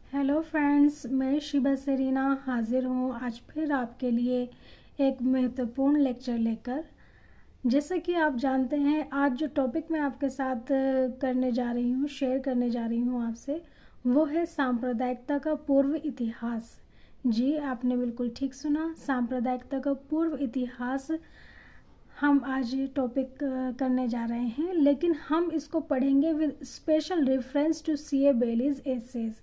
Hello friends, मैं Shiba Serena हाजिर हूँ आज फिर आपके लिए एक महत्वपूर्ण लेक्चर लेकर। जैसा कि आप जानते हैं, आज जो टॉपिक मैं आपके साथ करने जा रही हूँ, शेयर करने जा रही हूँ आपसे, वो है सांप्रदायिकता का पूर्व इतिहास। जी, आपने बिल्कुल ठीक सुना, सांप्रदायिकता का पूर्व इतिहास हम आज ये टॉपिक करने जा रहे हैं, लेकिन हम इसको पढ़ेंगे with special reference to C.A. Bayly's essays.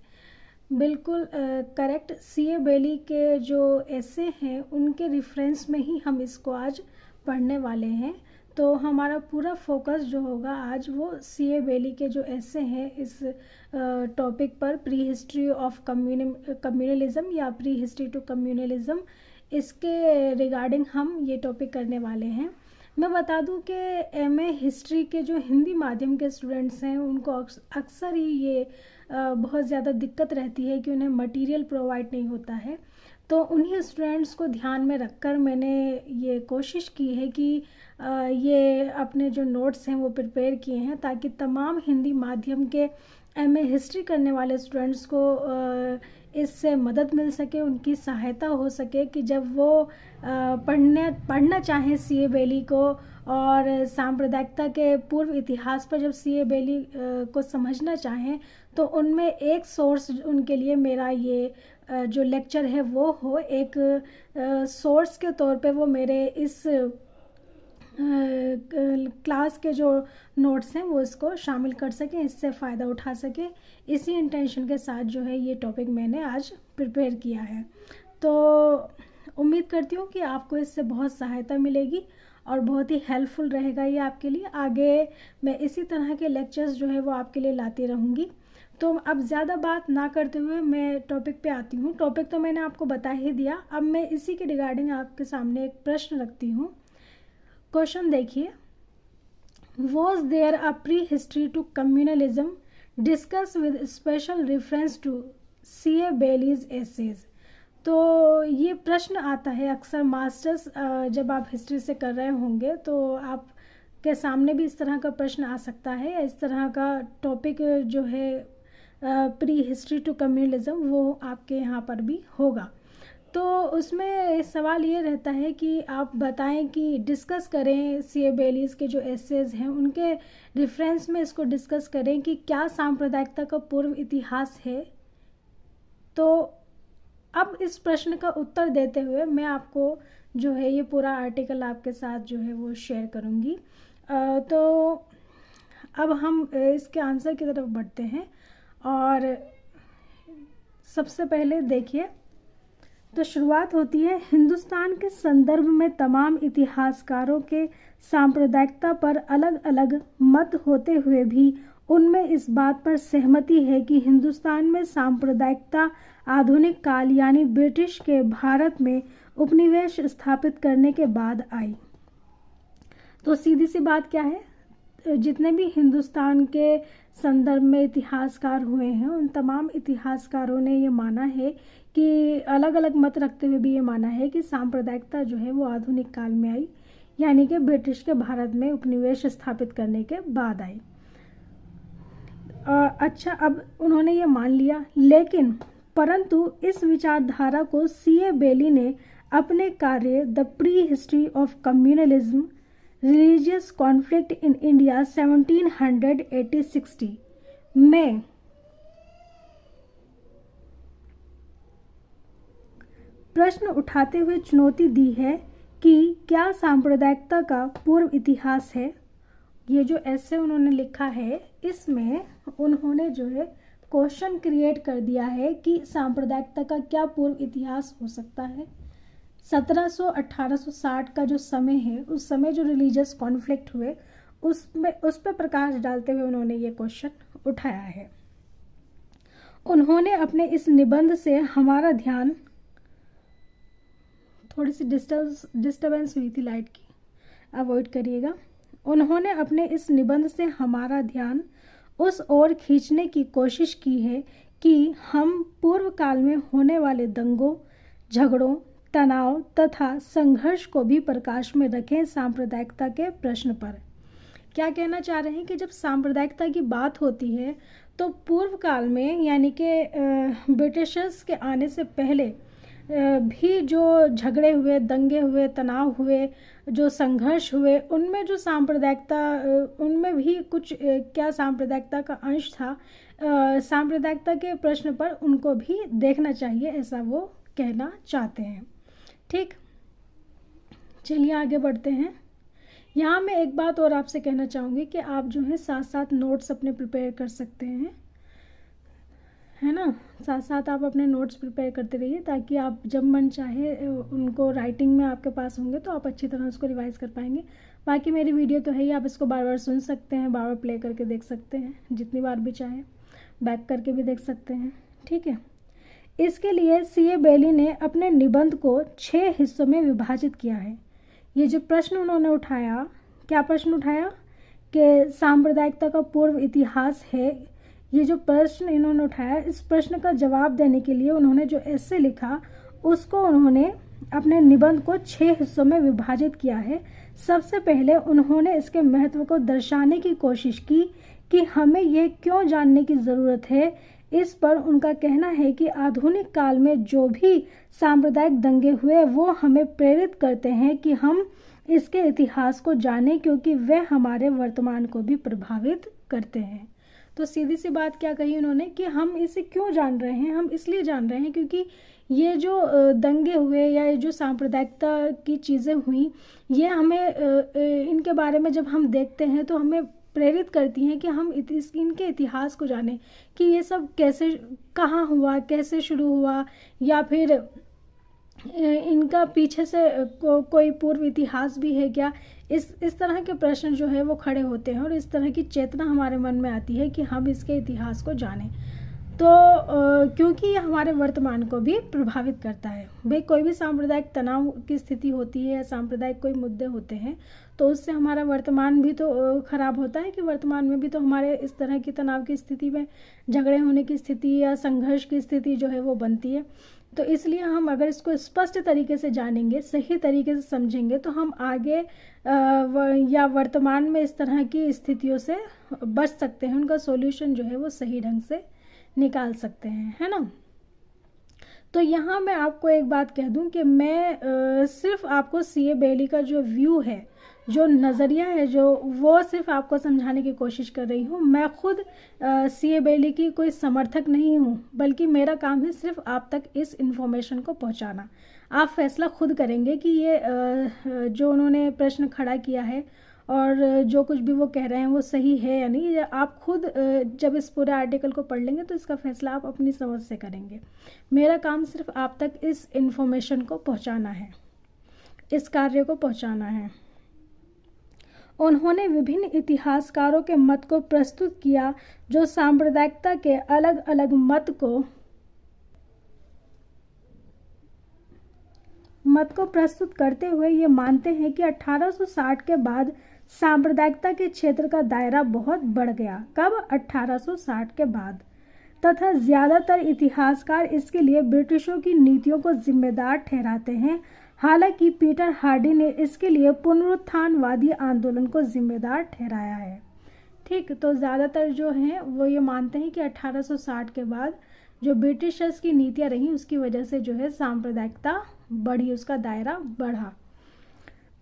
बिल्कुल करेक्ट। C.A. बेली के जो ऐसे हैं उनके रेफरेंस में ही हम इसको आज पढ़ने वाले हैं। तो हमारा पूरा फोकस जो होगा आज वो C.A. बेली के जो ऐसे हैं इस टॉपिक पर, प्री हिस्ट्री ऑफ कम्युनलिज्म या प्री हिस्ट्री टू कम्युनलिज्म, इसके रिगार्डिंग हम ये टॉपिक करने वाले हैं। मैं बता दूं कि MA हिस्ट्री के जो हिंदी माध्यम के स्टूडेंट्स हैं उनको अक्सर ही ये बहुत ज़्यादा दिक्कत रहती है कि उन्हें मटेरियल प्रोवाइड नहीं होता है। तो उन्हीं स्टूडेंट्स को ध्यान में रखकर मैंने ये कोशिश की है कि ये अपने जो नोट्स हैं वो प्रिपेयर किए हैं, ताकि तमाम हिंदी माध्यम के MA हिस्ट्री करने वाले स्टूडेंट्स को इससे मदद मिल सके, उनकी सहायता हो सके कि जब वो पढ़ना चाहें C.A. बेली को और सांप्रदायिकता के पूर्व इतिहास पर जब C.A. बेली को समझना चाहें, तो उनमें एक सोर्स उनके लिए मेरा ये जो लेक्चर है वो हो, एक सोर्स के तौर पे वो मेरे इस क्लास के जो नोट्स हैं वो इसको शामिल कर सकें, इससे फ़ायदा उठा सकें। इसी इंटेंशन के साथ जो है ये टॉपिक मैंने आज प्रिपेयर किया है। तो उम्मीद करती हूँ कि आपको इससे बहुत सहायता मिलेगी और बहुत ही हेल्पफुल रहेगा ये आपके लिए। आगे मैं इसी तरह के लेक्चर्स जो है वो आपके लिए लाती रहूँगी। तो अब ज़्यादा बात ना करते हुए मैं टॉपिक पे आती हूँ। टॉपिक तो मैंने आपको बता ही दिया, अब मैं इसी के रिगार्डिंग आपके सामने एक प्रश्न रखती हूँ। क्वेश्चन देखिए, was there a pre history to communalism discuss with special reference to C.A. Bayly's essays. तो ये प्रश्न आता है अक्सर मास्टर्स जब आप हिस्ट्री से कर रहे होंगे तो आप के सामने भी इस तरह का प्रश्न आ सकता है, या इस तरह का टॉपिक जो है प्री हिस्ट्री टू कम्युनलिज्म वो आपके यहाँ पर भी होगा। तो उसमें सवाल ये रहता है कि आप बताएं कि डिस्कस करें C.A. बेलीज के जो एसेज हैं उनके रेफरेंस में इसको डिस्कस करें कि क्या सांप्रदायिकता का पूर्व इतिहास है। तो अब इस प्रश्न का उत्तर देते हुए मैं आपको जो है ये पूरा आर्टिकल आपके साथ जो है वो शेयर करूँगी। तो अब हम इसके आंसर की तरफ बढ़ते हैं। और सबसे पहले देखिए, तो शुरुआत होती है, हिंदुस्तान के संदर्भ में तमाम इतिहासकारों के सांप्रदायिकता पर अलग अलग मत होते हुए भी उनमें इस बात पर सहमति है कि हिंदुस्तान में सांप्रदायिकता आधुनिक काल यानी ब्रिटिश के भारत में उपनिवेश स्थापित करने के बाद आई। तो सीधी सी बात क्या है, जितने भी हिंदुस्तान के संदर्भ में इतिहासकार हुए हैं उन तमाम इतिहासकारों ने ये माना है कि अलग अलग मत रखते हुए भी ये माना है कि सांप्रदायिकता जो है वो आधुनिक काल में आई, यानी कि ब्रिटिश के भारत में उपनिवेश स्थापित करने के बाद आई। अच्छा, अब उन्होंने ये मान लिया, लेकिन परंतु इस विचारधारा को C.A. बेली ने अपने कार्य the pre history of communalism religious conflict in India 1780-60 में प्रश्न उठाते हुए चुनौती दी है कि क्या सांप्रदायिकता का पूर्व इतिहास है। ये जो ऐसे उन्होंने लिखा है इसमें उन्होंने जो है क्वेश्चन क्रिएट कर दिया है कि सांप्रदायिकता का क्या पूर्व इतिहास हो सकता है। 1700-1860 का जो समय है, उस समय जो रिलीजियस कॉन्फ्लिक्ट हुए उस पर प्रकाश डालते हुए उन्होंने ये क्वेश्चन उठाया है। उन्होंने अपने इस निबंध से हमारा ध्यान, थोड़ी सी डिस्टर्बेंस हुई थी लाइट की, अवॉइड करिएगा। उन्होंने अपने इस निबंध से हमारा ध्यान उस ओर खींचने की कोशिश की है कि हम पूर्व काल में होने वाले दंगों, झगड़ों, तनाव तथा संघर्ष को भी प्रकाश में रखें सांप्रदायिकता के प्रश्न पर। क्या कहना चाह रहे हैं कि जब सांप्रदायिकता की बात होती है तो पूर्व काल में यानी कि ब्रिटिशर्स के आने से पहले भी जो झगड़े हुए, दंगे हुए, तनाव हुए, जो संघर्ष हुए, उनमें जो सांप्रदायिकता, उनमें भी कुछ क्या सांप्रदायिकता का अंश था, सांप्रदायिकता के प्रश्न पर उनको भी देखना चाहिए, ऐसा वो कहना चाहते हैं। ठीक, चलिए आगे बढ़ते हैं। यहाँ मैं एक बात और आपसे कहना चाहूँगी कि आप जो है साथ साथ नोट्स अपने प्रिपेयर कर सकते हैं, है ना। साथ साथ आप अपने नोट्स प्रिपेयर करते रहिए, ताकि आप जब मन चाहे उनको राइटिंग में आपके पास होंगे तो आप अच्छी तरह उसको रिवाइज़ कर पाएंगे। बाकी मेरी वीडियो तो है ही, आप इसको बार बार सुन सकते हैं, बार बार प्ले करके देख सकते हैं, जितनी बार भी चाहे, बैक करके भी देख सकते हैं। ठीक है, इसके लिए C.A. बेली ने अपने निबंध को 6 हिस्सों में विभाजित किया है। ये जो प्रश्न उन्होंने उठाया, क्या प्रश्न उठाया कि सांप्रदायिकता का पूर्व इतिहास है, ये जो प्रश्न इन्होंने उठाया, इस प्रश्न का जवाब देने के लिए उन्होंने जो एस्से लिखा उसको उन्होंने अपने निबंध को 6 हिस्सों में विभाजित किया है। सबसे पहले उन्होंने इसके महत्व को दर्शाने की कोशिश की कि हमें ये क्यों जानने की ज़रूरत है। इस पर उनका कहना है कि आधुनिक काल में जो भी सांप्रदायिक दंगे हुए वो हमें प्रेरित करते हैं कि हम इसके इतिहास को जानें, क्योंकि वे हमारे वर्तमान को भी प्रभावित करते हैं। तो सीधी सी बात क्या कही उन्होंने कि हम इसे क्यों जान रहे हैं, हम इसलिए जान रहे हैं क्योंकि ये जो दंगे हुए या ये जो सांप्रदायिकता की चीज़ें हुई, ये हमें इनके बारे में जब हम देखते हैं तो हमें प्रेरित करती हैं कि हम इनके इतिहास को जानें कि ये सब कैसे, कहाँ हुआ, कैसे शुरू हुआ, या फिर इनका पीछे से कोई पूर्व इतिहास भी है क्या। इस तरह के प्रश्न जो है वो खड़े होते हैं और इस तरह की चेतना हमारे मन में आती है कि हम इसके इतिहास को जानें। तो क्योंकि ये हमारे वर्तमान को भी प्रभावित करता है। भाई कोई भी सांप्रदायिक तनाव की स्थिति होती है या सांप्रदायिक कोई मुद्दे होते हैं तो उससे हमारा वर्तमान भी तो खराब होता है, कि वर्तमान में भी तो हमारे इस तरह की तनाव की स्थिति में झगड़े होने की स्थिति या संघर्ष की स्थिति जो है वो बनती है। तो इसलिए हम अगर इसको स्पष्ट तरीके से जानेंगे, सही तरीके से समझेंगे, तो हम आगे या वर्तमान में इस तरह की स्थितियों से बच सकते हैं, उनका सॉल्यूशन जो है वो सही ढंग से निकाल सकते हैं, है ना। तो यहाँ मैं आपको एक बात कह दूं कि मैं सिर्फ आपको C.A. बेली का जो व्यू है, जो नज़रिया है, जो वो सिर्फ आपको समझाने की कोशिश कर रही हूँ। मैं खुद C.A. बेली की कोई समर्थक नहीं हूँ, बल्कि मेरा काम है सिर्फ आप तक इस इन्फॉर्मेशन को पहुँचाना। आप फैसला खुद करेंगे कि ये जो उन्होंने प्रश्न खड़ा किया है और जो कुछ भी वो कह रहे हैं वो सही है या नहीं। आप खुद जब इस पूरे आर्टिकल को पढ़ लेंगे तो इसका फैसला आप अपनी समझ से करेंगे। मेरा काम सिर्फ आप तक इस इन्फॉर्मेशन को पहुंचाना है, इस कार्य को पहुंचाना है। उन्होंने विभिन्न इतिहासकारों के मत को प्रस्तुत किया जो सांप्रदायिकता के अलग अलग मत को प्रस्तुत करते हुए ये मानते हैं कि 1860 के बाद सांप्रदायिकता के क्षेत्र का दायरा बहुत बढ़ गया। कब? 1860 के बाद। तथा ज़्यादातर इतिहासकार इसके लिए ब्रिटिशों की नीतियों को जिम्मेदार ठहराते हैं। हालांकि पीटर हार्डी ने इसके लिए पुनरुत्थानवादी आंदोलन को जिम्मेदार ठहराया है। ठीक, तो ज़्यादातर जो हैं वो ये मानते हैं कि 1860 के बाद जो ब्रिटिशर्स की नीतियाँ रहीं उसकी वजह से जो है सांप्रदायिकता बढ़ी, उसका दायरा बढ़ा।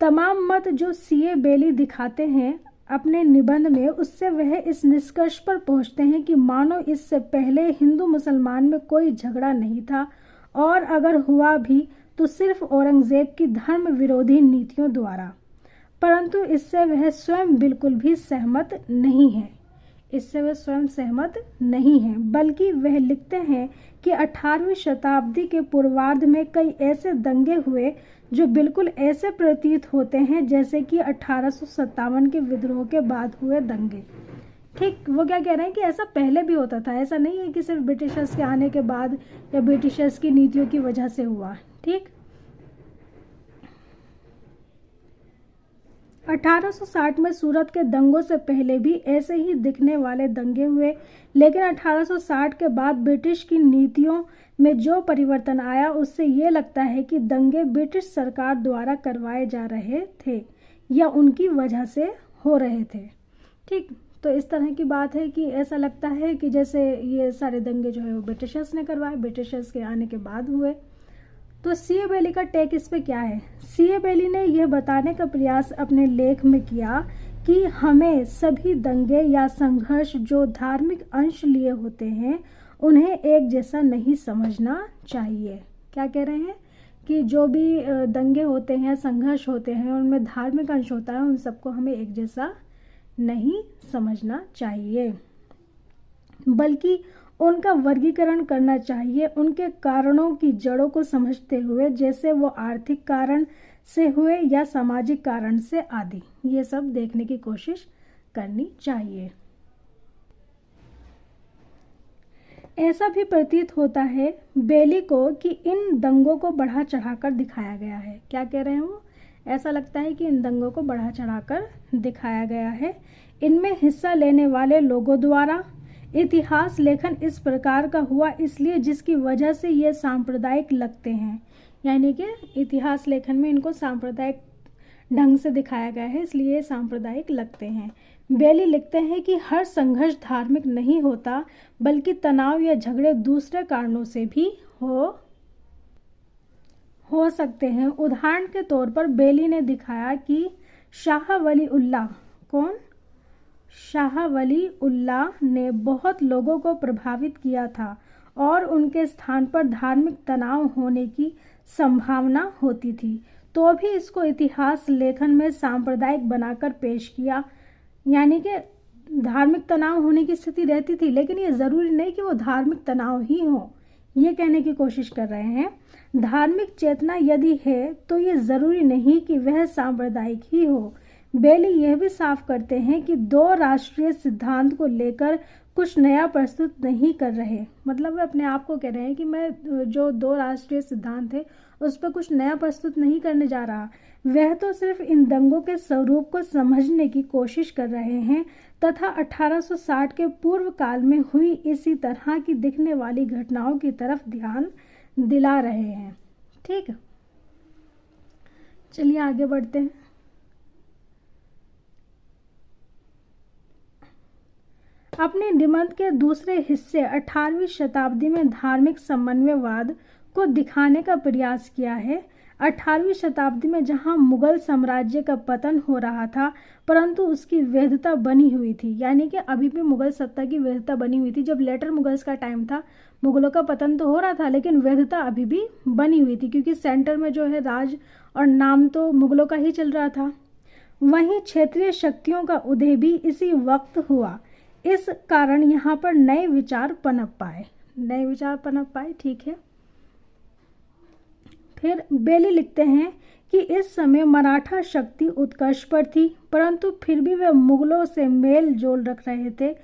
तमाम मत जो C.A. बेली दिखाते हैं अपने निबंध में, उससे वह इस निष्कर्ष पर पहुंचते हैं कि मानो इससे पहले हिंदू मुसलमान में कोई झगड़ा नहीं था, और अगर हुआ भी तो सिर्फ औरंगजेब की धर्म विरोधी नीतियों द्वारा। परंतु इससे वह स्वयं बिल्कुल भी सहमत नहीं है, बल्कि वह लिखते हैं कि 18वीं शताब्दी के पूर्वार्ध में कई ऐसे दंगे हुए जो बिल्कुल ऐसे प्रतीत होते हैं जैसे कि 1857 के विद्रोह के बाद हुए दंगे। ठीक, वो क्या कह रहे हैं कि ऐसा पहले भी होता था, ऐसा नहीं है कि सिर्फ ब्रिटिशर्स के आने के बाद या ब्रिटिशर्स की नीतियों की वजह से हुआ। ठीक, 1860 में सूरत के दंगों से पहले भी ऐसे ही दिखने वाले दंगे हुए, लेकिन 1860 के बाद ब्रिटिश की नीतियों में जो परिवर्तन आया उससे ये लगता है कि दंगे ब्रिटिश सरकार द्वारा करवाए जा रहे थे या उनकी वजह से हो रहे थे। ठीक, तो इस तरह की बात है कि ऐसा लगता है कि जैसे ये सारे दंगे जो है वो ब्रिटिशर्स ने करवाए, ब्रिटिशर्स के आने के बाद हुए। तो C.A. बेली का टेक इस पे क्या है? C.A. बेली ने यह बताने का प्रयास अपने लेख में किया कि हमें सभी दंगे या संघर्ष जो धार्मिक अंश लिए होते हैं उन्हें एक जैसा नहीं समझना चाहिए। क्या कह रहे हैं कि जो भी दंगे होते हैं, संघर्ष होते हैं, उनमें धार्मिक अंश होता है, उन सबको हमें एक जैसा नहीं समझना चाहिए, बल्कि उनका वर्गीकरण करना चाहिए उनके कारणों की जड़ों को समझते हुए, जैसे वो आर्थिक कारण से हुए या सामाजिक कारण से आदि, ये सब देखने की कोशिश करनी चाहिए। ऐसा भी प्रतीत होता है बेली को कि इन दंगों को बढ़ा चढ़ाकर दिखाया गया है। क्या कह रहे हैं वो? ऐसा लगता है कि इन दंगों को बढ़ा चढ़ाकर दिखाया गया है। इनमें हिस्सा लेने वाले लोगों द्वारा इतिहास लेखन इस प्रकार का हुआ इसलिए जिसकी वजह से ये सांप्रदायिक लगते हैं, यानी कि इतिहास लेखन में इनको सांप्रदायिक ढंग से दिखाया गया है, इसलिए ये सांप्रदायिक लगते हैं। बेली लिखते हैं कि हर संघर्ष धार्मिक नहीं होता, बल्कि तनाव या झगड़े दूसरे कारणों से भी हो सकते हैं। उदाहरण के तौर पर बेली ने दिखाया कि शाह वली उल्लाह, कौन? शाह वली उल्लाह ने बहुत लोगों को प्रभावित किया था और उनके स्थान पर धार्मिक तनाव होने की संभावना होती थी, तो भी इसको इतिहास लेखन में सांप्रदायिक बनाकर पेश किया, यानी कि धार्मिक तनाव होने की स्थिति रहती थी, लेकिन ये ज़रूरी नहीं कि वो धार्मिक तनाव ही हो, ये कहने की कोशिश कर रहे हैं। धार्मिक चेतना यदि है तो ये ज़रूरी नहीं कि वह सांप्रदायिक ही हो। बेली यह भी साफ करते हैं कि दो राष्ट्रीय सिद्धांत को लेकर कुछ नया प्रस्तुत नहीं कर रहे, मतलब वे अपने आप को कह रहे हैं कि मैं जो दो राष्ट्रीय सिद्धांत है उस पर कुछ नया प्रस्तुत नहीं करने जा रहा, वह तो सिर्फ इन दंगों के स्वरूप को समझने की कोशिश कर रहे हैं तथा 1860 के पूर्व काल में हुई इसी तरह की दिखने वाली घटनाओं की तरफ ध्यान दिला रहे हैं। ठीक है, चलिए आगे बढ़ते हैं। अपने निबंध के दूसरे हिस्से 18वीं शताब्दी में धार्मिक समन्वयवाद को दिखाने का प्रयास किया है। 18वीं शताब्दी में जहां मुगल साम्राज्य का पतन हो रहा था परंतु उसकी वैधता बनी हुई थी, यानी कि अभी भी मुगल सत्ता की वैधता बनी हुई थी। जब लेटर मुगल्स का टाइम था, मुगलों का पतन तो हो रहा था लेकिन वैधता अभी भी बनी हुई थी, क्योंकि सेंटर में जो है राज और नाम तो मुगलों का ही चल रहा था। वहीं क्षेत्रीय शक्तियों का उदय भी इसी वक्त हुआ। इस कारण यहाँ पर नए विचार पनप पाए। ठीक है, फिर बेली लिखते हैं कि इस समय मराठा शक्ति उत्कर्ष पर थी, परंतु फिर भी वे मुगलों से मेल जोल रख रहे थे,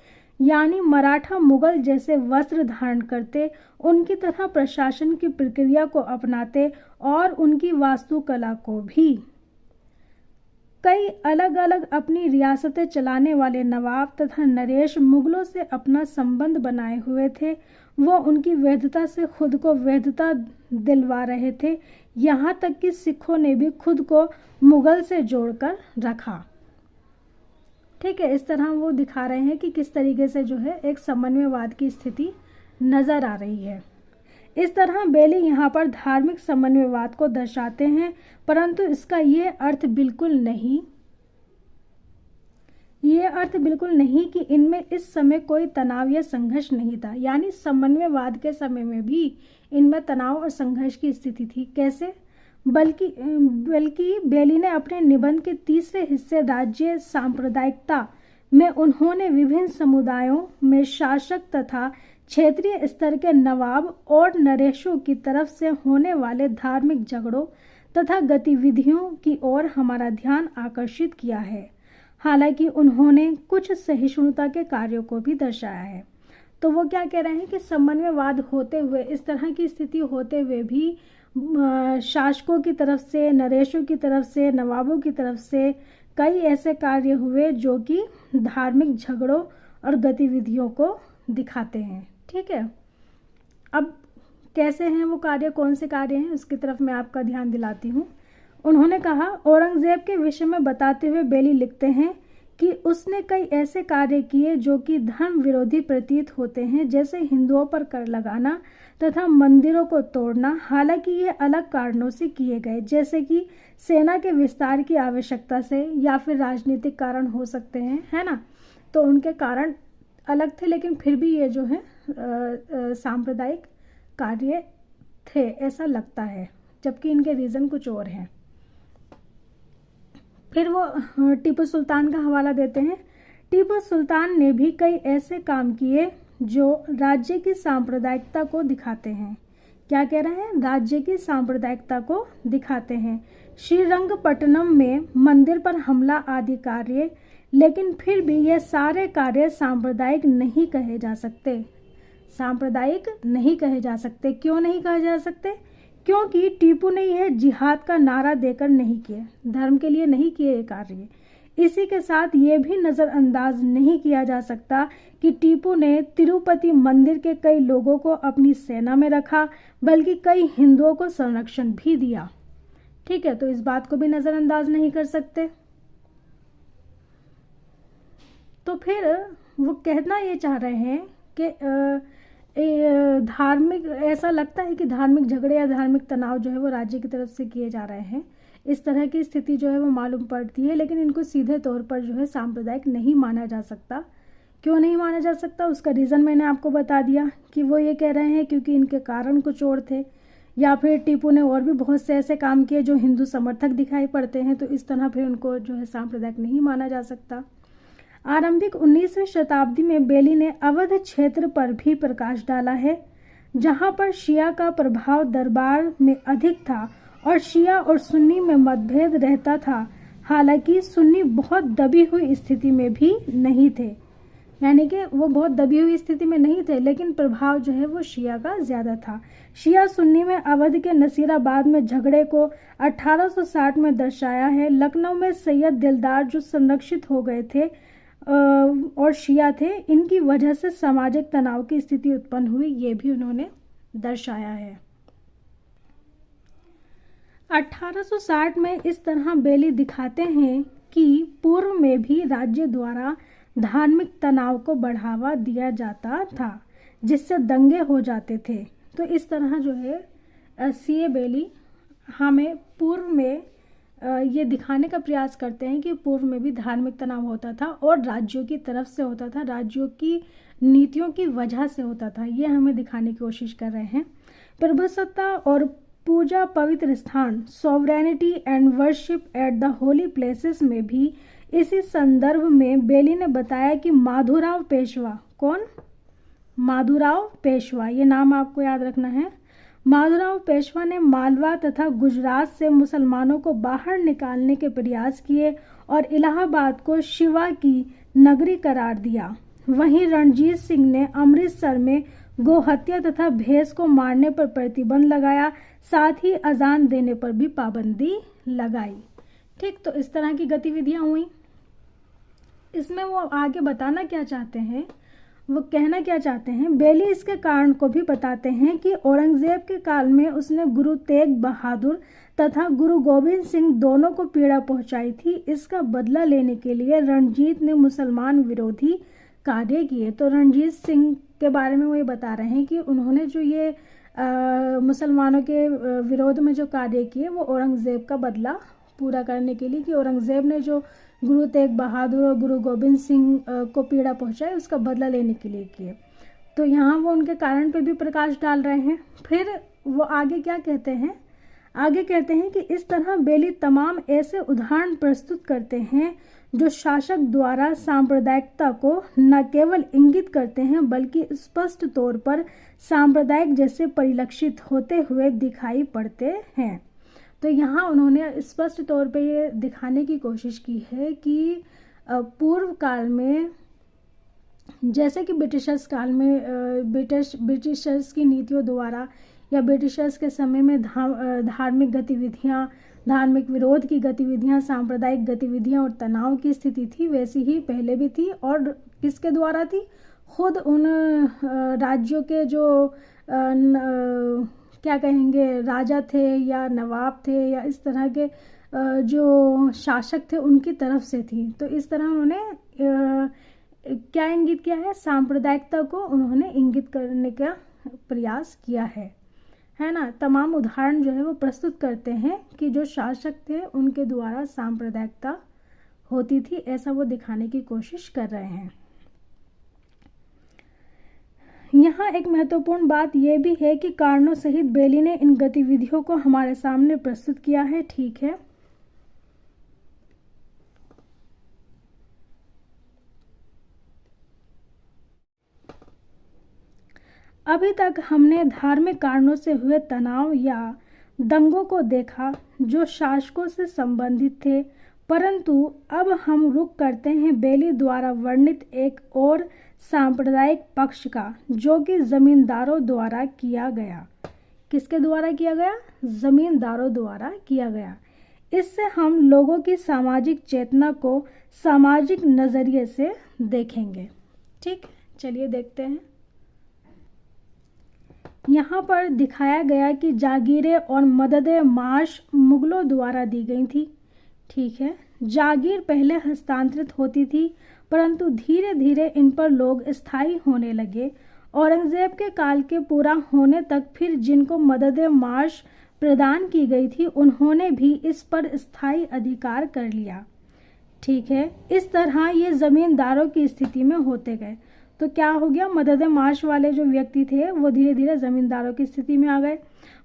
यानी मराठा मुगल जैसे वस्त्र धारण करते, उनकी तरह प्रशासन की प्रक्रिया को अपनाते और उनकी वास्तुकला को भी। कई अलग अलग अपनी रियासतें चलाने वाले नवाब तथा नरेश मुगलों से अपना संबंध बनाए हुए थे। वो उनकी वैधता से खुद को वैधता दिलवा रहे थे, यहाँ तक कि सिखों ने भी खुद को मुगल से जोड़कर रखा। ठीक है, इस तरह वो दिखा रहे हैं कि किस तरीके से जो है एक समन्वयवाद की स्थिति नजर आ रही है। इस तरह बेली यहाँ पर धार्मिक समन्वयवाद को दर्शाते हैं, परंतु इसका ये अर्थ बिल्कुल नहीं कि इनमें इस समय कोई तनाव या संघर्ष नहीं था, यानी समन्वयवाद के समय में भी इनमें तनाव और संघर्ष की स्थिति थी। कैसे? बल्कि बेली ने अपने निबंध के तीसरे हिस्से राज्य सांप्रदायिकता में उन्होंने विभिन्न समुदायों में शासक तथा क्षेत्रीय स्तर के नवाब और नरेशों की तरफ से होने वाले धार्मिक झगड़ों तथा गतिविधियों की ओर हमारा ध्यान आकर्षित किया है। हालांकि उन्होंने कुछ सहिष्णुता के कार्यों को भी दर्शाया है। तो वो क्या कह रहे हैं कि समन्वयवाद होते हुए, इस तरह की स्थिति होते हुए भी शासकों की तरफ से, नरेशों की तरफ से, नवाबों की तरफ से कई ऐसे कार्य हुए जो कि धार्मिक झगड़ों और गतिविधियों को दिखाते हैं। ठीक है, अब कैसे हैं वो कार्य, कौन से कार्य हैं, उसकी तरफ मैं आपका ध्यान दिलाती हूँ। उन्होंने कहा, औरंगजेब के विषय में बताते हुए बेली लिखते हैं कि उसने कई ऐसे कार्य किए जो कि धर्म विरोधी प्रतीत होते हैं, जैसे हिंदुओं पर कर लगाना तथा मंदिरों को तोड़ना। हालांकि ये अलग कारणों से किए गए, जैसे कि सेना के विस्तार की आवश्यकता से या फिर राजनीतिक कारण हो सकते हैं, है ना। तो उनके कारण अलग थे, लेकिन फिर भी ये जो है सांप्रदायिक कार्य थे ऐसा लगता है, जबकि इनके रीज़न कुछ और हैं। फिर वो टीपू सुल्तान का हवाला देते हैं। टीपू सुल्तान ने भी कई ऐसे काम किए जो राज्य की सांप्रदायिकता को दिखाते हैं। क्या कह रहे हैं? राज्य की सांप्रदायिकता को दिखाते हैं। श्रीरंगपट्टनम में मंदिर पर हमला आदि कार्य, लेकिन फिर भी ये सारे कार्य सांप्रदायिक नहीं कहे जा सकते। सांप्रदायिक नहीं कहे जा सकते। क्यों नहीं कहे जा सकते? क्योंकि टीपू ने यह जिहाद का नारा देकर नहीं किए, धर्म के लिए नहीं किए ये कार्य। इसी के साथ ये भी नज़रअंदाज नहीं किया जा सकता कि टीपू ने तिरुपति मंदिर के कई लोगों को अपनी सेना में रखा, बल्कि कई हिंदुओं को संरक्षण भी दिया। ठीक है, तो इस बात को भी नज़रअंदाज नहीं कर सकते। तो फिर वो कहना ये चाह रहे हैं कि धार्मिक, ऐसा लगता है कि धार्मिक झगड़े या धार्मिक तनाव जो है वो राज्य की तरफ से किए जा रहे हैं। इस तरह की स्थिति जो है वो मालूम पड़ती है, लेकिन इनको सीधे तौर पर जो है सांप्रदायिक नहीं माना जा सकता। क्यों नहीं माना जा सकता? उसका रीज़न मैंने आपको बता दिया कि वो ये कह रहे हैं क्योंकि इनके कारण कुछ और थे, या फिर टीपू ने और भी बहुत से ऐसे काम किए जो हिंदू समर्थक दिखाई पड़ते हैं, तो इस तरह फिर उनको जो है सांप्रदायिक नहीं माना जा सकता। आरंभिक 19वीं शताब्दी में बेली ने अवध क्षेत्र पर भी प्रकाश डाला है, जहां पर शिया का प्रभाव दरबार में अधिक था और शिया और सुन्नी में मतभेद रहता था। हालांकि सुन्नी बहुत दबी हुई स्थिति में भी नहीं थे, यानी कि वो बहुत दबी हुई स्थिति में नहीं थे, लेकिन प्रभाव जो है वो शिया का ज़्यादा था। शिया सुन्नी में अवध के नसीराबाद में झगड़े को 1860 में दर्शाया है। लखनऊ में सैयद दिलदार जो संरक्षित हो गए थे और शिया थे, इनकी वजह से सामाजिक तनाव की स्थिति उत्पन्न हुई, ये भी उन्होंने दर्शाया है। 1860 में इस तरह बेली दिखाते हैं कि पूर्व में भी राज्य द्वारा धार्मिक तनाव को बढ़ावा दिया जाता था, जिससे दंगे हो जाते थे। तो इस तरह जो है सीए बेली हमें पूर्व में ये दिखाने का प्रयास करते हैं कि पूर्व में भी धार्मिक तनाव होता था और राज्यों की तरफ से होता था, राज्यों की नीतियों की वजह से होता था, ये हमें दिखाने की कोशिश कर रहे हैं। प्रभुसत्ता और पूजा पवित्र स्थान, sovereignty and worship at the Holi places में भी इसी संदर्भ में बेली ने बताया कि माधुराव पेशवा, कौन? माधुराव पेशवा, ये नाम आपको याद रखना है। माधुराव पेशवा ने मालवा तथा गुजरात से मुसलमानों को बाहर निकालने के प्रयास किए और इलाहाबाद को शिवा की नगरी करार दिया। वहीं रणजीत सिंह ने अमृतसर में गोहत्या तथा भैंस को मारने पर प्रतिबंध लगाया, साथ ही अजान देने पर भी पाबंदी लगाई। ठीक, तो इस तरह की गतिविधियां हुई। इसमें वो आगे बताना क्या चाहते हैं, वो कहना क्या चाहते हैं, बेली इसके कारण को भी बताते हैं कि औरंगजेब के काल में उसने गुरु तेग बहादुर तथा गुरु गोविंद सिंह दोनों को पीड़ा पहुंचाई थी। इसका बदला लेने के लिए रणजीत ने मुसलमान विरोधी कार्य किए। तो रणजीत सिंह के बारे में वो ये बता रहे हैं कि उन्होंने जो ये मुसलमानों के विरोध में जो कार्य किए वो औरंगजेब का बदला पूरा करने के लिए, कि औरंगजेब ने जो गुरु तेग बहादुर और गुरु गोविंद सिंह को पीड़ा पहुंचाई उसका बदला लेने के लिए किए। तो यहाँ वो उनके कारण पे भी प्रकाश डाल रहे हैं। फिर वो आगे क्या कहते हैं, आगे कहते हैं कि इस तरह बेली तमाम ऐसे उदाहरण प्रस्तुत करते हैं जो शासक द्वारा सांप्रदायिकता को न केवल इंगित करते हैं बल्कि स्पष्ट तौर पर सांप्रदायिक जैसे परिलक्षित होते हुए दिखाई पड़ते हैं। तो यहाँ उन्होंने स्पष्ट तौर पे ये दिखाने की कोशिश की है कि पूर्व काल में, जैसे कि ब्रिटिशर्स काल में ब्रिटिशर्स की नीतियों द्वारा या ब्रिटिशर्स के समय में धार्मिक गतिविधियाँ, धार्मिक विरोध की गतिविधियाँ, सांप्रदायिक गतिविधियाँ और तनाव की स्थिति थी, वैसी ही पहले भी थी। और किसके द्वारा थी? खुद उन राज्यों के जो क्या कहेंगे राजा थे या नवाब थे या इस तरह के जो शासक थे उनकी तरफ से थी। तो इस तरह उन्होंने क्या इंगित किया है, सांप्रदायिकता को उन्होंने इंगित करने का प्रयास किया है ना। तमाम उदाहरण जो है वो प्रस्तुत करते हैं कि जो शासक थे उनके द्वारा सांप्रदायिकता होती थी, ऐसा वो दिखाने की कोशिश कर रहे हैं। यहाँ एक महत्वपूर्ण बात यह भी है कि कारणों सहित बेली ने इन गतिविधियों को हमारे सामने प्रस्तुत किया है। ठीक है, अभी तक हमने धार्मिक कारणों से हुए तनाव या दंगों को देखा जो शासकों से संबंधित थे, परंतु अब हम रुख करते हैं बेली द्वारा वर्णित एक और सांप्रदायिक पक्ष का, जो कि जमींदारों द्वारा किया गया। किसके द्वारा किया गया? जमींदारों द्वारा किया गया। इससे हम लोगों की सामाजिक चेतना को सामाजिक नजरिए से देखेंगे। ठीक, चलिए देखते हैं। यहाँ पर दिखाया गया कि जागीरें और मददे माश मुगलों द्वारा दी गई थी। ठीक है, जागीर पहले हस्तांतरित होती थी, परंतु धीरे धीरे इन पर लोग स्थायी होने लगे। औरंगजेब के काल के पूरा होने तक फिर जिनको मददे माश प्रदान की गई थी उन्होंने भी इस पर स्थायी अधिकार कर लिया। ठीक है, इस तरह ये जमींदारों की स्थिति में होते गए। तो क्या हो गया, मदद माश वाले जो व्यक्ति थे वो धीरे धीरे जमींदारों की स्थिति में आ गए।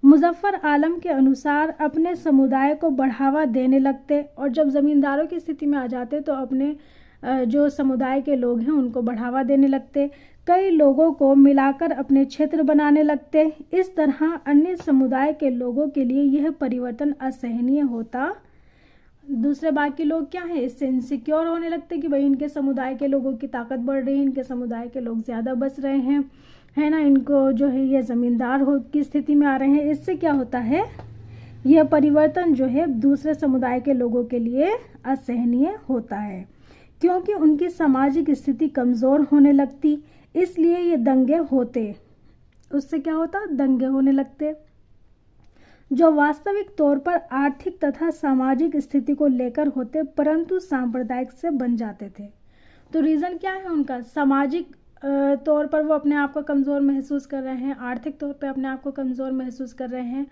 मुजफ्फर आलम के अनुसार अपने समुदाय को बढ़ावा देने लगते, और जब जमींदारों की स्थिति में आ जाते तो अपने जो समुदाय के लोग हैं उनको बढ़ावा देने लगते। कई लोगों को मिलाकर अपने क्षेत्र बनाने लगते। इस तरह अन्य समुदाय के लोगों के लिए यह परिवर्तन असहनीय होता। दूसरे बाकी लोग क्या है, इससे इनसिक्योर होने लगते कि भाई इनके समुदाय के लोगों की ताकत बढ़ रही है, इनके समुदाय के लोग ज़्यादा बच रहे हैं, है ना, इनको जो है ये ज़मींदार हो की स्थिति में आ रहे हैं। इससे क्या होता है, यह परिवर्तन जो है दूसरे समुदाय के लोगों के लिए असहनीय होता है, क्योंकि उनकी सामाजिक स्थिति कमज़ोर होने लगती। इसलिए ये दंगे होते। उससे क्या होता, दंगे होने लगते जो वास्तविक तौर पर आर्थिक तथा सामाजिक स्थिति को लेकर होते, परंतु सांप्रदायिक से बन जाते थे। तो रीज़न क्या है उनका, सामाजिक तौर पर वो अपने आप को कमज़ोर महसूस कर रहे हैं, आर्थिक तौर पर अपने आप को कमज़ोर महसूस कर रहे हैं,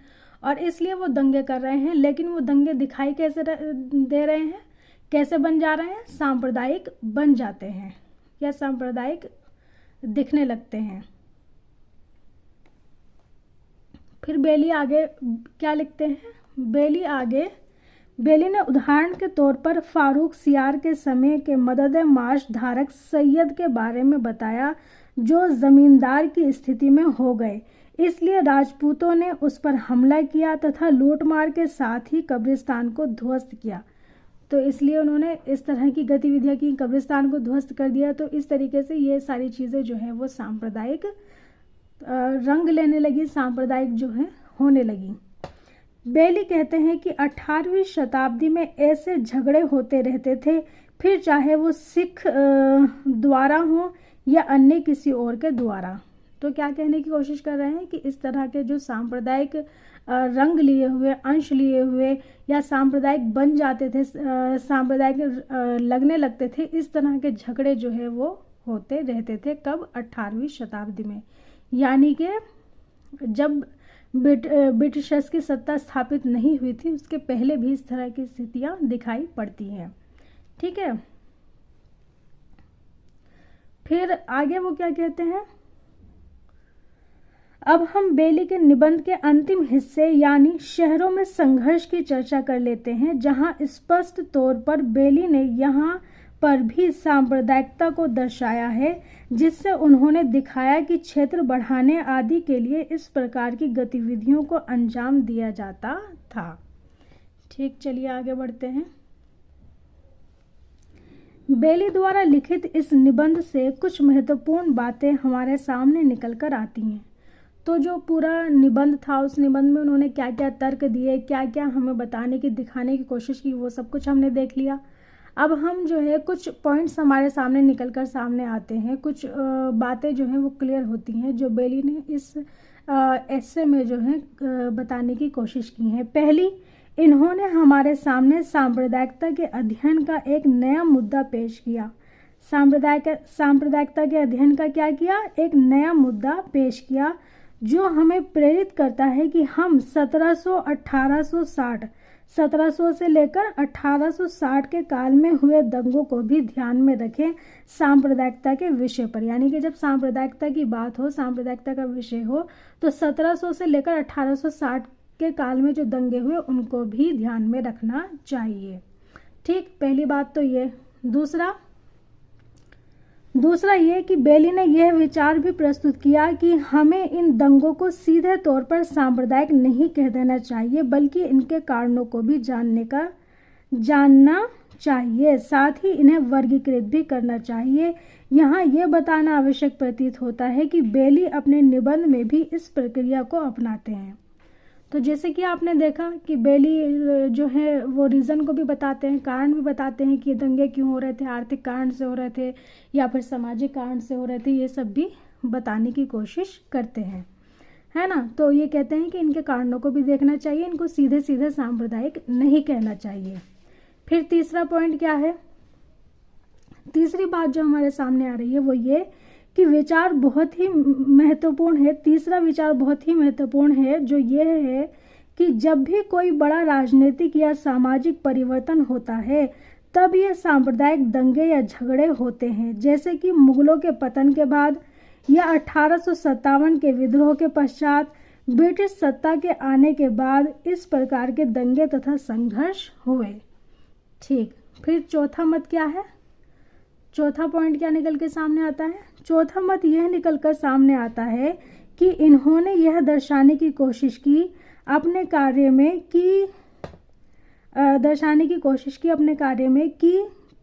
और इसलिए वो दंगे कर रहे हैं। लेकिन वो दंगे दिखाई कैसे दे रहे हैं, कैसे बन जा रहे हैं, सांप्रदायिक बन जाते हैं या सांप्रदायिक दिखने लगते हैं। फिर बेली आगे क्या लिखते हैं, बेली ने उदाहरण के तौर पर फारूक सियार के समय के मदद माश धारक सैयद के बारे में बताया, जो जमींदार की स्थिति में हो गए। इसलिए राजपूतों ने उस पर हमला किया तथा लूटमार के साथ ही कब्रिस्तान को ध्वस्त किया। तो इसलिए उन्होंने इस तरह की गतिविधियां की, कब्रिस्तान को ध्वस्त कर दिया। तो इस तरीके से ये सारी चीज़ें जो है वो सांप्रदायिक रंग लेने लगी, सांप्रदायिक जो है होने लगी। बेली कहते हैं कि 18वीं शताब्दी में ऐसे झगड़े होते रहते थे, फिर चाहे वो सिख द्वारा हो या अन्य किसी और के द्वारा। तो क्या कहने की कोशिश कर रहे हैं कि इस तरह के जो सांप्रदायिक रंग लिए हुए, अंश लिए हुए या सांप्रदायिक बन जाते थे, सांप्रदायिक लगने लगते थे, इस तरह के झगड़े जो है वो होते रहते थे। कब? 18वीं शताब्दी में, यानी कि जब ब्रिटिशर्स की सत्ता स्थापित नहीं हुई थी, उसके पहले भी इस तरह की स्थितियां दिखाई पड़ती हैं। ठीक है, फिर आगे वो क्या कहते हैं, अब हम बेली के निबंध के अंतिम हिस्से यानी शहरों में संघर्ष की चर्चा कर लेते हैं, जहां स्पष्ट तौर पर बेली ने यहाँ पर भी सांप्रदायिकता को दर्शाया है, जिससे उन्होंने दिखाया कि क्षेत्र बढ़ाने आदि के लिए इस प्रकार की गतिविधियों को अंजाम दिया जाता था। ठीक, चलिए आगे बढ़ते हैं। बेली द्वारा लिखित इस निबंध से कुछ महत्वपूर्ण बातें हमारे सामने निकल कर आती हैं। तो जो पूरा निबंध था, उस निबंध में उन्होंने क्या क्या तर्क दिए, क्या क्या हमें बताने की, दिखाने की कोशिश की, वो सब कुछ हमने देख लिया। अब हम जो है कुछ पॉइंट्स हमारे सामने निकल कर सामने आते हैं, कुछ बातें जो हैं वो क्लियर होती हैं जो बेली ने इस एस्से में जो है बताने की कोशिश की हैं। पहली, इन्होंने हमारे सामने सांप्रदायिकता के अध्ययन का एक नया मुद्दा पेश किया। सांप्रदायिकता के अध्ययन का क्या किया? एक नया मुद्दा पेश किया जो हमें प्रेरित करता है कि हम 1700 से लेकर 1860 के काल में हुए दंगों को भी ध्यान में रखें सांप्रदायिकता के विषय पर। यानी कि जब सांप्रदायिकता की बात हो, सांप्रदायिकता का विषय हो, तो 1700 से लेकर 1860 के काल में जो दंगे हुए उनको भी ध्यान में रखना चाहिए। ठीक, पहली बात तो ये। दूसरा ये कि बेली ने यह विचार भी प्रस्तुत किया कि हमें इन दंगों को सीधे तौर पर सांप्रदायिक नहीं कह देना चाहिए, बल्कि इनके कारणों को भी जानना चाहिए, साथ ही इन्हें वर्गीकृत भी करना चाहिए। यहाँ यह बताना आवश्यक प्रतीत होता है कि बेली अपने निबंध में भी इस प्रक्रिया को अपनाते हैं। तो जैसे कि आपने देखा कि बेली जो है वो रीज़न को भी बताते हैं, कारण भी बताते हैं कि ये दंगे क्यों हो रहे थे, आर्थिक कारण से हो रहे थे या फिर सामाजिक कारण से हो रहे थे, ये सब भी बताने की कोशिश करते हैं, है ना। तो ये कहते हैं कि इनके कारणों को भी देखना चाहिए, इनको सीधे सीधे सांप्रदायिक नहीं कहना चाहिए। फिर तीसरा पॉइंट क्या है? तीसरी बात जो हमारे सामने आ रही है वो ये कि विचार बहुत ही महत्वपूर्ण है। तीसरा विचार बहुत ही महत्वपूर्ण है, जो ये है कि जब भी कोई बड़ा राजनीतिक या सामाजिक परिवर्तन होता है तब ये सांप्रदायिक दंगे या झगड़े होते हैं, जैसे कि मुगलों के पतन के बाद या 1857 के विद्रोह के पश्चात, ब्रिटिश सत्ता के आने के बाद इस प्रकार के दंगे तथा संघर्ष हुए। ठीक, फिर चौथा मत क्या है? चौथा पॉइंट क्या निकल के सामने आता है? चौथा मत यह निकल कर सामने आता है कि इन्होंने यह दर्शाने की कोशिश की अपने कार्य में कि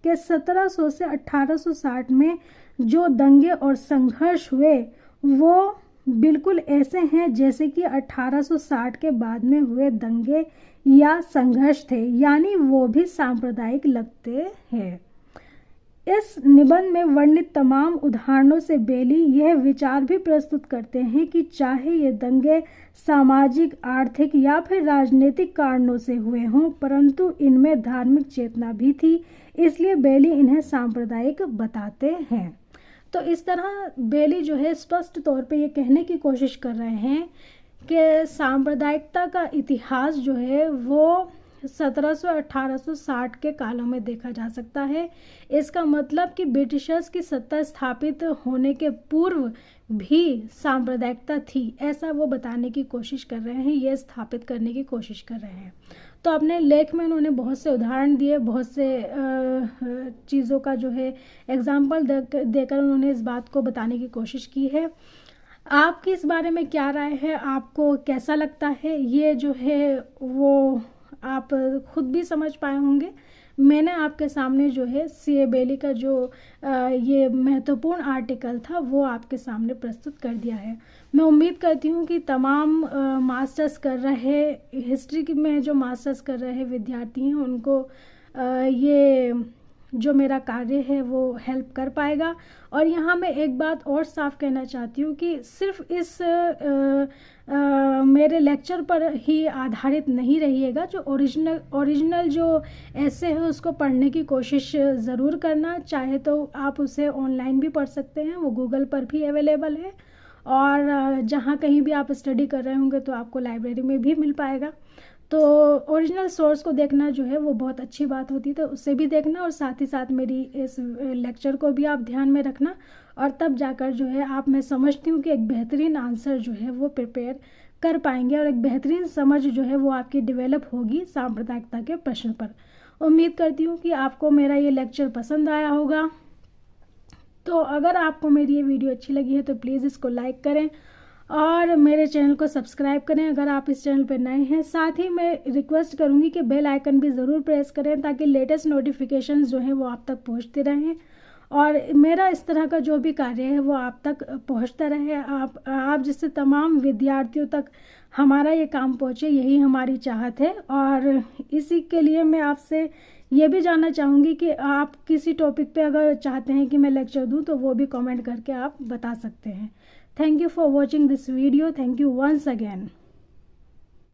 1700 से 1860 में जो दंगे और संघर्ष हुए वो बिल्कुल ऐसे हैं जैसे कि 1860 के बाद में हुए दंगे या संघर्ष थे, यानी वो भी सांप्रदायिक लगते हैं। इस निबंध में वर्णित तमाम उदाहरणों से बेली यह विचार भी प्रस्तुत करते हैं कि चाहे ये दंगे सामाजिक, आर्थिक या फिर राजनीतिक कारणों से हुए हों, परंतु इनमें धार्मिक चेतना भी थी, इसलिए बेली इन्हें सांप्रदायिक बताते हैं। तो इस तरह बेली जो है स्पष्ट तौर पे ये कहने की कोशिश कर रहे हैं कि सांप्रदायिकता का इतिहास जो है वो 1700-1860 के कालों में देखा जा सकता है। इसका मतलब कि ब्रिटिशर्स की सत्ता स्थापित होने के पूर्व भी सांप्रदायिकता थी, ऐसा वो बताने की कोशिश कर रहे हैं, ये स्थापित करने की कोशिश कर रहे हैं। तो अपने लेख में उन्होंने बहुत से उदाहरण दिए, बहुत से चीज़ों का जो है एग्जाम्पल देकर उन्होंने इस बात को बताने की कोशिश की है। आपकी इस बारे में क्या राय है? आपको कैसा लगता है? ये जो है वो आप खुद भी समझ पाए होंगे। मैंने आपके सामने जो है C.A. बेली का जो ये महत्वपूर्ण आर्टिकल था वो आपके सामने प्रस्तुत कर दिया है। मैं उम्मीद करती हूँ कि तमाम मास्टर्स कर रहे, हिस्ट्री में जो मास्टर्स कर रहे विद्यार्थी हैं उनको ये जो मेरा कार्य है वो हेल्प कर पाएगा। और यहाँ मैं एक बात और साफ कहना चाहती हूँ कि सिर्फ इस मेरे लेक्चर पर ही आधारित नहीं रहिएगा। जो ओरिजिनल जो ऐसे है उसको पढ़ने की कोशिश ज़रूर करना, चाहे तो आप उसे ऑनलाइन भी पढ़ सकते हैं, वो गूगल पर भी अवेलेबल है, और जहाँ कहीं भी आप स्टडी कर रहे होंगे तो आपको लाइब्रेरी में भी मिल पाएगा। तो ओरिजिनल सोर्स को देखना जो है वो बहुत अच्छी बात होती है, तो उससे भी देखना और साथ ही साथ मेरी इस लेक्चर को भी आप ध्यान में रखना, और तब जाकर जो है आप, मैं समझती हूँ कि एक बेहतरीन आंसर जो है वो प्रिपेयर कर पाएंगे और एक बेहतरीन समझ जो है वो आपकी डेवलप होगी सांप्रदायिकता के प्रश्न पर। उम्मीद करती हूँ कि आपको मेरा ये लेक्चर पसंद आया होगा। तो अगर आपको मेरी ये वीडियो अच्छी लगी है तो प्लीज़ इसको लाइक करें और मेरे चैनल को सब्सक्राइब करें अगर आप इस चैनल पर नए हैं। साथ ही मैं रिक्वेस्ट करूंगी कि बेल आइकन भी ज़रूर प्रेस करें ताकि लेटेस्ट नोटिफिकेशंस जो हैं वो आप तक पहुंचते रहें और मेरा इस तरह का जो भी कार्य है वो आप तक पहुंचता रहे। आप जिससे तमाम विद्यार्थियों तक हमारा ये काम पहुंचे, यही हमारी चाहत है। और इसी के लिए मैं आपसे ये भी जानना चाहूँगी कि आप किसी टॉपिक पे अगर चाहते हैं कि मैं लेक्चर दूँ तो वो भी कमेंट करके आप बता सकते हैं। Thank you for watching this video. Thank you once again.